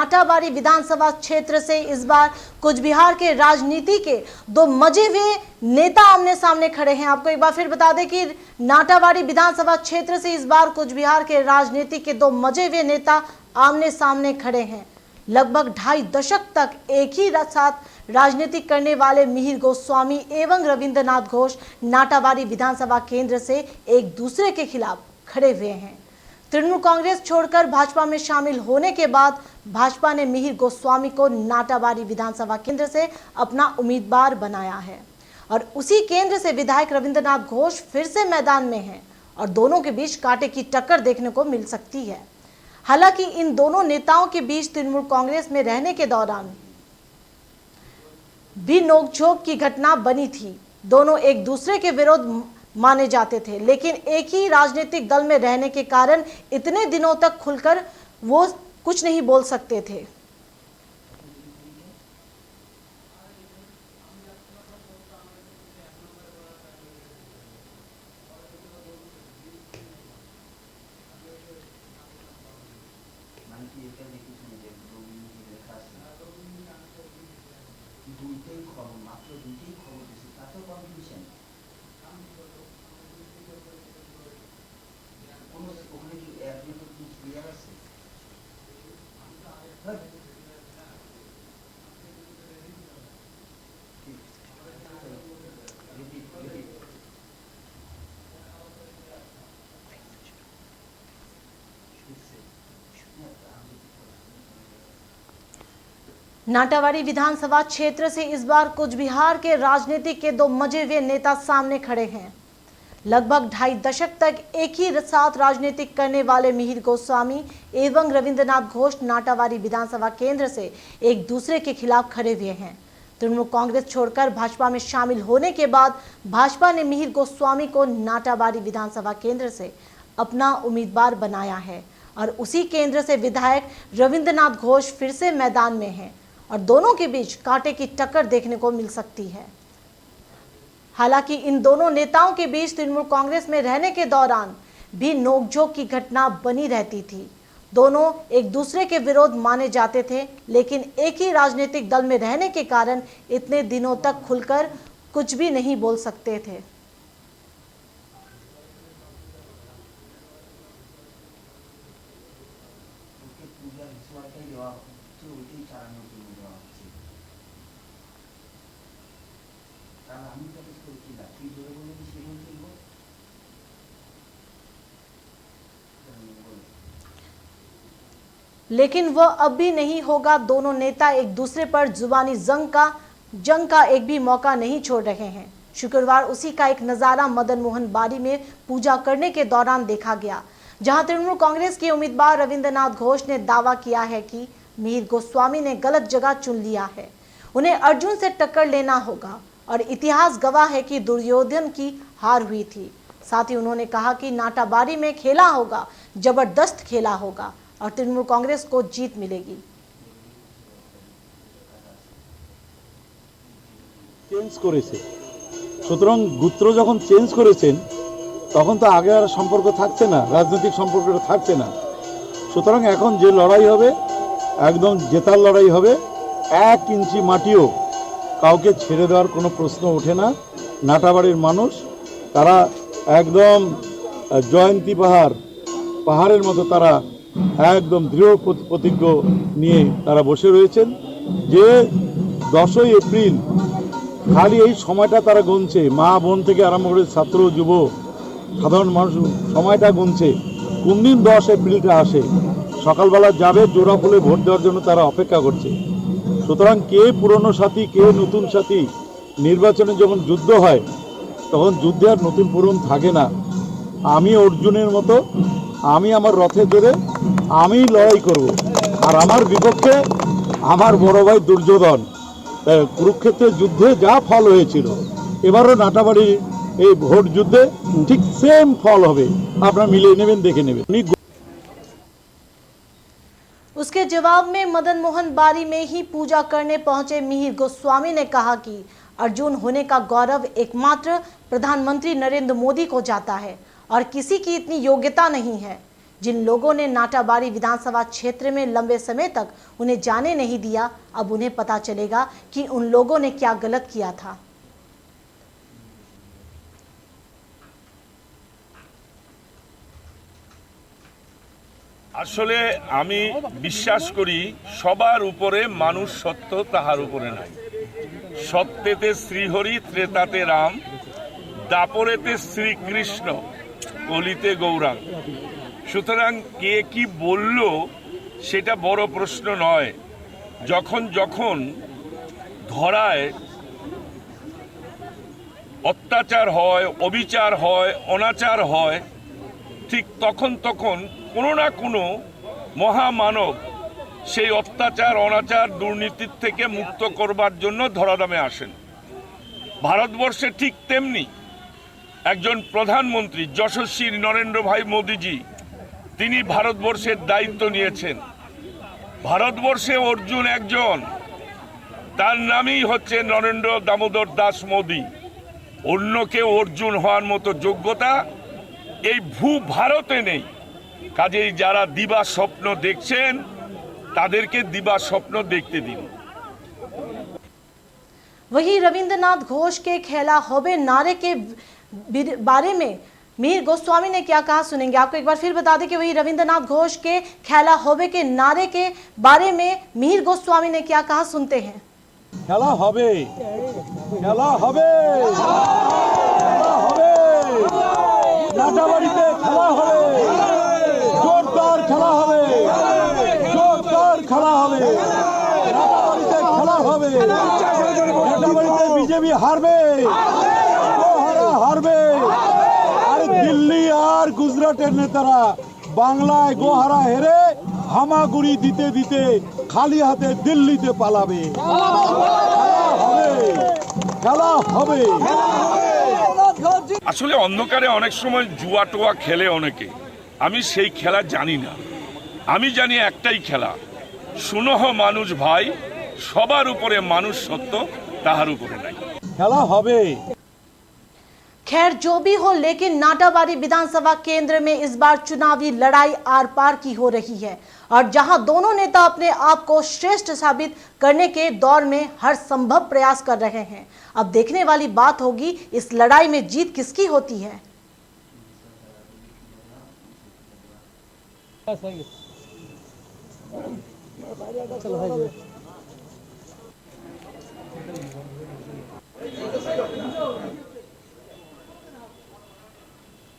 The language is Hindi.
नाटाबाड़ी विधानसभा क्षेत्र से इस बार कुछ बिहार के राजनीति के दो मजे हुए नेता आमने सामने खड़े हैं। आपको एक बार फिर बता दें कि नाटाबाड़ी विधानसभा क्षेत्र से इस बार कुछ बिहार के राजनीति के दो मजे हुए नेता आमने सामने खड़े हैं। लगभग 2.5 दशक तक एक ही साथ राजनीति करने वाले मिहिर गोस्वामी एवं रविंद्रनाथ घोष नाटाबाड़ी विधानसभा केंद्र से एक दूसरे के खिलाफ खड़े हुए हैं। तृणमूल कांग्रेस छोड़कर भाजपा में शामिल होने के बाद भाजपा ने मिहिर गोस्वामी को नाटाबाड़ी विधानसभा केंद्र से अपना उम्मीदवार बनाया है और उसी केंद्र से विधायक रविंद्रनाथ घोष फिर से मैदान में हैं और दोनों के बीच कांटे की टक्कर देखने को मिल सकती है। हालांकि इन दोनों नेताओं के बीच तृणमूल कांग्रेस में रहने के दौरान भी नोकझोंक की घटना बनी थी। दोनों एक दूसरे के विरोध माने जाते थे, लेकिन एक ही राजनीतिक दल में रहने के कारण इतने दिनों तक खुलकर वो कुछ नहीं बोल सकते थे। नाटाबाड़ी विधानसभा क्षेत्र से इस बार कुछ बिहार के राजनीति के दो मजे हुए नेता सामने खड़े हैं। लगभग 2.5 दशक तक एक ही साथ राजनीति करने वाले मिहिर गोस्वामी एवं रविंद्रनाथ घोष नाटाबाड़ी विधानसभा केंद्र से एक दूसरे के खिलाफ खड़े हुए हैं। तृणमूल कांग्रेस छोड़कर भाजपा में शामिल होने के बाद भाजपा ने मिहिर गोस्वामी को नाटाबाड़ी विधानसभा केंद्र से अपना उम्मीदवार बनाया है और उसी केंद्र से विधायक रविंद्रनाथ घोष फिर से मैदान में हैं और दोनों के बीच कांटे की टक्कर देखने को मिल सकती है। हालांकि इन दोनों नेताओं के बीच तृणमूल कांग्रेस में रहने के दौरान भी नोकझोंक की घटना बनी रहती थी। दोनों एक दूसरे के विरोध माने जाते थे, लेकिन एक ही राजनीतिक दल में रहने के कारण इतने दिनों तक खुलकर कुछ भी नहीं बोल सकते थे। लेकिन वह अब भी नहीं होगा। दोनों नेता एक दूसरे पर जुबानी जंग का एक भी मौका नहीं छोड़ रहे हैं। शुक्रवार उसी का एक नजारा मदन मोहन बाड़ी में पूजा करने के दौरान देखा गया, जहां तृणमूल कांग्रेस के उम्मीदवार रविंद्रनाथ घोष ने दावा किया है कि मिहिर गोस्वामी ने गलत जगह चुन लिया है, उन्हें अर्जुन से टक्कर लेना होगा और इतिहास गवाह है कि दुर्योधन की हार हुई थी। साथ ही उन्होंने कहा कि नाटाबाड़ी में खेला होगा, जबरदस्त खेला होगा और तृणमूल कांग्रेस को जीत मिलेगी। চেঞ্জ করেছে, সুতরাং গোত্র যখন চেঞ্জ করেছেন তখন তো আগে আর সম্পর্ক থাকছে না, রাজনৈতিক সম্পর্কটা থাকছে না। সুতরাং এখন যে লড়াই হবে একদম জেতার লড়াই হবে। 1 ইঞ্চি মাটিও কাউকে ছেড়ে দেওয়ার কোনো প্রশ্ন ওঠে না। নাটাবাড়ির মানুষ তারা একদম জয়ন্তী পাহাড়ের মতো তারা একদম দৃঢ় প্রতিজ্ঞ নিয়ে তারা বসে রয়েছেন যে 10ই এপ্রিল খালি এই সময়টা তারা গুনছে। মা বোন থেকে আরম্ভ করে ছাত্র যুব সাধারণ মানুষ সময়টা গুনছে কোন দিন 10 এপ্রিলটা আসে। সকালবেলা যাবে জোড়া ফুলে ভোট দেওয়ার জন্য তারা অপেক্ষা করছে। সুতরাং কে পুরনো সাথী কে নতুন সাথী, নির্বাচনে যখন যুদ্ধ হয় তখন যুদ্ধে আর নতুন পুরনো থাকে না। আমি অর্জুনের মতো আমি আমার রথে ধরে আমি লড়াই করব আর আমার বিপক্ষে আমার বড় ভাই দুর্যোধন। কুরুক্ষেত্রের যুদ্ধে যা ফল হয়েছিল এবারও নাটাবাড়ির এই ভোট যুদ্ধে ঠিক সেম ফল হবে, আপনারা মিলিয়ে নেবেন, দেখে নেবেন। उसके जवाब में मदन मोहन बाड़ी में ही पूजा करने पहुंचे मिहिर गोस्वामी ने कहा कि अर्जुन होने का गौरव एकमात्र प्रधानमंत्री नरेंद्र मोदी को जाता है और किसी की इतनी योग्यता नहीं है। जिन लोगों ने नाटाबाड़ी विधानसभा क्षेत्र में लंबे समय तक उन्हें जाने नहीं दिया, अब उन्हें पता चलेगा कि उन लोगों ने क्या गलत किया था। আসলে আমি বিশ্বাস করি সবার উপরে মানুষ সত্য, তাহার উপরে নাই। সত্যেতে শ্রীহরি, ত্রেতাতে রাম, দাপরেতে শ্রীকৃষ্ণ, কলিতে গৌরাঙ্গ। সুতরাং কে কি বলল সেটা বড় প্রশ্ন নয়। যখন যখন ধরায় অত্যাচার হয়, অবিচার হয়, অনাচার হয়, ঠিক তখন তখন কোনো না কোনো মহামানব সেই অত্যাচার, অনাচার, দুর্নীতির থেকে মুক্ত করবার জন্য ধরাধামে আসেন। ভারতবর্ষে ঠিক তেমনি একজন প্রধানমন্ত্রী যশস্বী নরেন্দ্র ভাই মোদিজি, তিনি ভারতবর্ষের দায়িত্ব নিয়েছেন। ভারতবর্ষে অর্জুন একজন, তার নামই হচ্ছে নরেন্দ্র দামোদর দাস মোদি। অন্য কেউ অর্জুন হওয়ার মতো যোগ্যতা এই ভূ ভারতে নেই। কাজেই যারা দিবা স্বপ্ন দেখছেন তাদেরকে দিবা স্বপ্ন দেখতে দিন। वहीं रविंद्रनाथ घोष के खेला होबे नारे के बारे में मिहिर गोस्वामी ने क्या कहा, सुनेंगे। आपको एक बार फिर बता दें कि वही रविंद्रनाथ घोष के खेला होबे के नारे के बारे में मिहिर गोस्वामी ने क्या कहा, सुनते हैं। খেলা হবে, খেলা হবে, খেলা হবে, নাটাবাড়িতে খেলা হবে, জোরদার খেলা হবে, জোরদার খেলা হবে, নাটাবাড়িতে খেলা হবে, নাটাবাড়িতে বিজেপি হারবে, গোহারা হারবে। আর দিল্লি আর গুজরাটের নেতারা বাংলায় গোহারা হেরে হামাগুড়ি দিতে দিতে খালি হাতে দিল্লিতে পালাবে। খেলা হবে। আসলে অন্ধকারে অনেক সময় জুয়া টোয়া খেলে অনেকে, আমি সেই খেলা জানি না। আমি জানি একটাই খেলা, সুনহ মানুষ ভাই, সবার উপরে মানুষ সত্য, তাহার উপরে নাই। খেলা হবে। खैर जो भी हो, लेकिन नाटाबाड़ी विधानसभा केंद्र में इस बार चुनावी लड़ाई आर पार की हो रही है और जहां दोनों नेता अपने आप को श्रेष्ठ साबित करने के दौर में हर संभव प्रयास कर रहे हैं। अब देखने वाली बात होगी इस लड़ाई में जीत किसकी होती है।